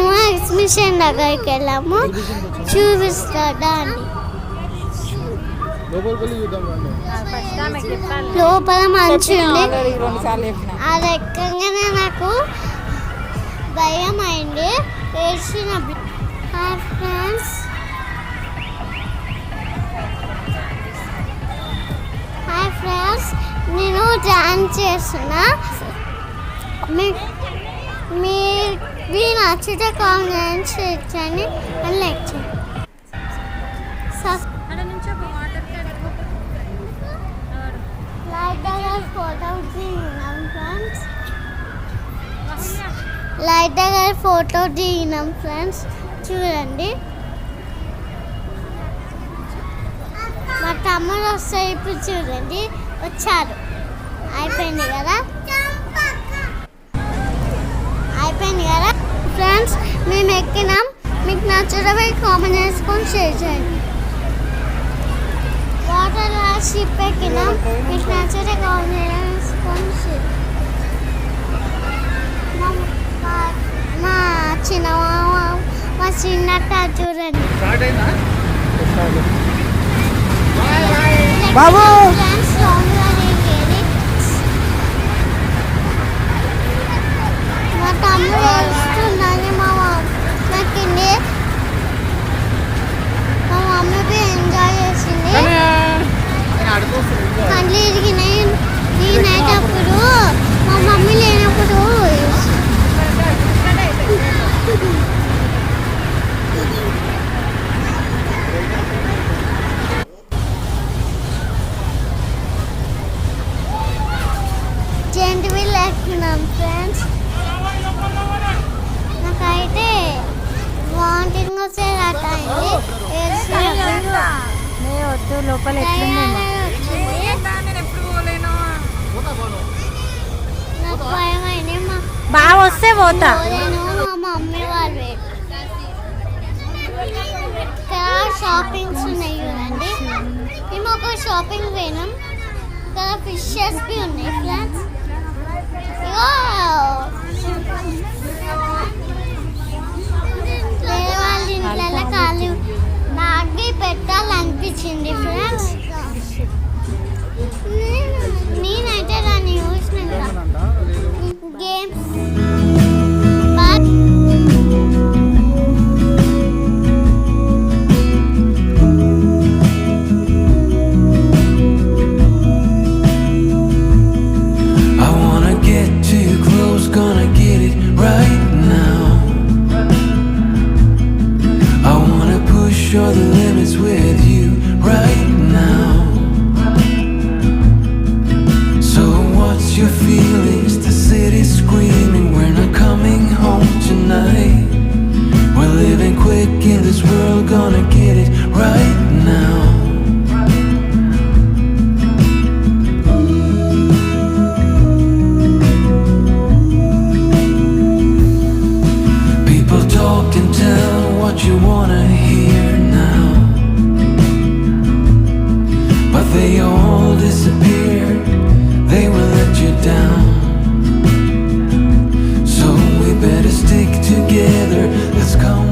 మేము ఎగ్జిబిషన్ దగ్గరికి వెళ్ళాము. చూపిస్తాడా అని లోపల మంచి అది ఎక్కగానే నాకు భయం అయింది, ఏడ్చిన. హాయ్ ఫ్రెండ్స్, నేను డాన్స్ చేస్తున్నా. మీ నచ్చితే కామెంట్ చేయండి, లైక్ చేయండి. లైట్ దగ్గర ఫోటో దిగినాం ఫ్రెండ్స్, చూడండి. మా తమ్ముడు వస్తాయి, ఇప్పుడు చూడండి వచ్చారు. అయిపోయింది కదా ఫ్రెండ్స్, మేము ఎక్కినాం. మీకు నచ్చడమే కామెంట్ చేసుకొని షేర్ చేయండి. వాటర్ షిప్ ఎక్కినాం. మీకు నచ్చడే కామెంట్ చేసుకొని షేర్. మా చిన్న మా చిన్నట్ట చూడండి బాబు. మా తమ్ముడు వస్తుందని మా మమ్మీ ఎంజాయ్ చేసింది. కళ్ళు ఇరిగినాయి. నేనైనప్పుడు మా మమ్మీ లేనప్పుడు జెంట్ వీల్ ఎక్కున్నాం ఫ్రెండ్స్. నాకైతే వాంటింగ్ వచ్చేదట అయింది. లోపల బాగా వస్తే పోతా. మా మమ్మీ వాళ్ళు షాపింగ్స్ ఉన్నాయి చూడండి. మేము ఒక షాపింగ్ పోయినాం కదా, ఫిషెస్ బి ఉన్నాయి ఫ్రెండ్స్. వేరే వాళ్ళ ఇంట్లో ఖాళీ నాకు పెట్టాలనిపించింది ఫ్రెండ్స్. నేనైతే దాన్ని చూసినాక games Show the limits with you right now. So what's your feelings? The city's screaming, we're not coming home tonight. We're living quick in this world, gonna get it right now. People talk and tell what you wanna hear, but they all disappeared, they will let you down. So we better stick together, let's come